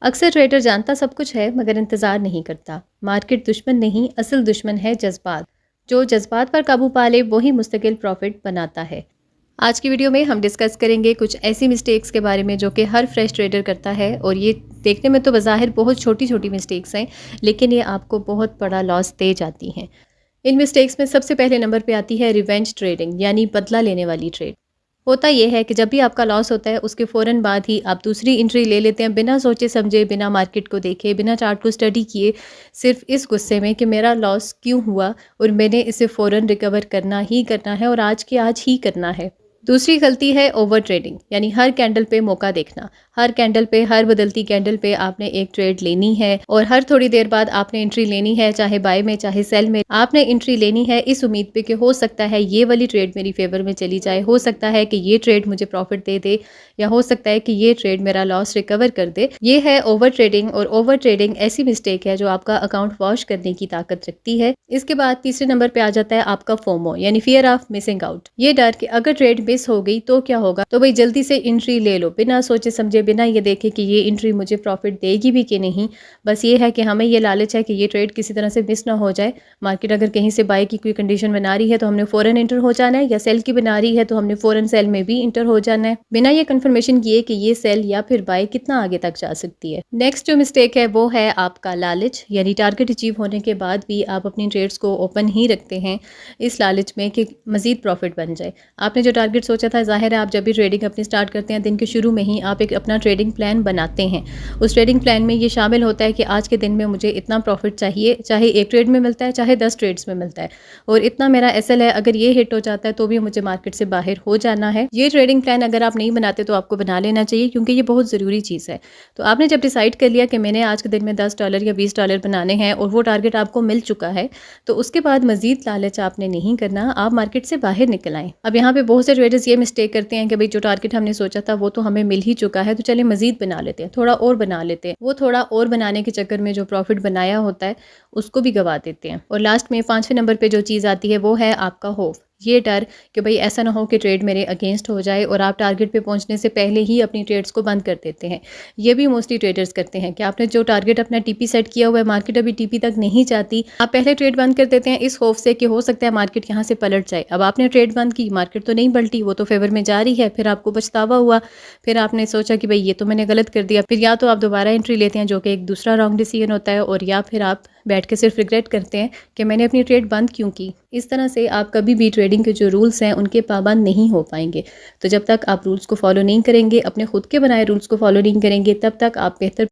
अक्सर ट्रेडर जानता सब कुछ है मगर इंतज़ार नहीं करता। मार्केट दुश्मन नहीं, असल दुश्मन है जज्बात। जो जज्बात पर काबू पा ले वही मुस्तकिल प्रॉफिट बनाता है। आज की वीडियो में हम डिस्कस करेंगे कुछ ऐसी मिस्टेक्स के बारे में जो कि हर फ्रेश ट्रेडर करता है, और ये देखने में तो बज़ाहिर बहुत छोटी छोटी मिस्टेक्स हैं, लेकिन ये आपको बहुत बड़ा लॉस दे जाती हैं। इन मिस्टेक्स में सबसे पहले नंबर पे आती है रिवेंज ट्रेडिंग, यानी बदला लेने वाली ट्रेड। होता यह है कि जब भी आपका लॉस होता है उसके फ़ौरन बाद ही आप दूसरी एंट्री ले लेते हैं, बिना सोचे समझे, बिना मार्केट को देखे, बिना चार्ट को स्टडी किए, सिर्फ इस गुस्से में कि मेरा लॉस क्यों हुआ और मैंने इसे फ़ौरन रिकवर करना ही करना है और आज के आज ही करना है। दूसरी गलती है ओवर ट्रेडिंग, यानी हर कैंडल पे मौका देखना। हर कैंडल पे, हर बदलती कैंडल पे आपने एक ट्रेड लेनी है और हर थोड़ी देर बाद आपने एंट्री लेनी है, चाहे बाय में चाहे सेल में। आपने एंट्री लेनी है इस उम्मीद पे कि हो सकता है ये वाली ट्रेड मेरी फेवर में चली जाए, हो सकता है कि ये ट्रेड मुझे प्रॉफिट दे दे, या हो सकता है कि ये ट्रेड मेरा लॉस रिकवर कर दे। ये है ओवर ट्रेडिंग, और ओवर ट्रेडिंग ऐसी मिस्टेक है जो आपका अकाउंट वॉश करने की ताकत रखती है। इसके बाद तीसरे नंबर पे आ जाता है आपका फोमो, यानी फियर ऑफ मिसिंग आउट। ये डर कि अगर ट्रेड मिस हो गई तो क्या होगा, तो भाई जल्दी से एंट्री ले लो, बिना सोचे समझे, बिना ये देखे कि ये एंट्री मुझे प्रॉफिट देगी भी कि नहीं। बस ये है कि हमें ये लालच है कि ये ट्रेड किसी तरह से मिस ना हो जाए। मार्केट अगर कहीं से बाय की कोई कंडीशन बना रही है तो हमने फ़ौरन एंटर हो जाना है, या सेल की बना रही है तो हमने फ़ौरन सेल में भी एंटर हो जाना है, बिना ये कंफर्मेशन किए कि ये सेल या फिर बाय कितना आगे तक जा सकती है। नेक्स्ट जो मिस्टेक है वो है आपका लालच, यानी टारगेट अचीव होने के बाद भी आप अपनी ट्रेड्स को ओपन ही रखते हैं इस लालच में कि मज़ीद प्रॉफिट बन जाए। आपने जो टारगेट सोचा था, ज़ाहिर है आप जब भी ट्रेडिंग अपनी स्टार्ट करते हैं दिन के शुरू में ही आप एक अपना ट्रेडिंग प्लान बनाते हैं। उस ट्रेडिंग प्लान में ये शामिल होता है कि आज के दिन में मुझे इतना प्रॉफिट चाहिए, चाहे एक ट्रेड में मिलता है चाहे 10 ट्रेड्स में मिलता है, और इतना मेरा एसएल है, अगर ये हिट हो जाता है तो भी मुझे मार्केट से बाहर हो जाना है। ये ट्रेडिंग प्लान अगर आप नहीं बनाते तो आपको बना लेना चाहिए, क्योंकि ये बहुत ज़रूरी चीज़ है। तो आपने जब डिसाइड कर लिया कि मैंने आज के दिन में $10 या $20 बनाने हैं और वो टारगेट आपको मिल चुका है, तो उसके बाद मजीद लालच आपने नहीं करना, आप मार्केट से बाहर निकल आएँ। अब यहाँ पे बहुत से ट्रेडर्स ये मिस्टेक करते हैं कि भाई जो टारगेट हमने सोचा था वो तो हमें मिल ही चुका है, तो चले मजीद बना लेते हैं, थोड़ा और बना लेते हैं। वो थोड़ा और बनाने के चक्कर में जो प्रॉफिट बनाया होता है उसको भी गवा देते हैं। और लास्ट में 5वें नंबर पे जो चीज़ आती है वो है आपका खौफ, ये डर कि भाई ऐसा ना हो कि ट्रेड मेरे अगेंस्ट हो जाए और आप टारगेट पे पहुंचने से पहले ही अपनी ट्रेड्स को बंद कर देते हैं। ये भी मोस्टली ट्रेडर्स करते हैं कि आपने जो टारगेट अपना टीपी सेट किया हुआ है, मार्केट अभी टीपी तक नहीं जाती, आप पहले ट्रेड बंद कर देते हैं इस खौफ से कि हो सकता है मार्केट यहाँ से पलट जाए। अब आपने ट्रेड बंद की, मार्केट तो नहीं पलटी, वो तो फेवर में जा रही है, फिर आपको पछतावा हुआ, फिर आपने सोचा कि भाई ये तो मैंने गलत कर दिया। फिर या तो आप दोबारा एंट्री लेते हैं जो कि एक दूसरा रॉन्ग डिसीजन होता है, और या फिर आप बैठ के सिर्फ रिग्रेट करते हैं कि मैंने अपनी ट्रेड बंद क्यों की। इस तरह से आप कभी भी ट्रेडिंग के जो रूल्स हैं उनके पाबंद नहीं हो पाएंगे। तो जब तक आप रूल्स को फॉलो नहीं करेंगे, अपने खुद के बनाए रूल्स को फॉलो नहीं करेंगे, तब तक आप बेहतर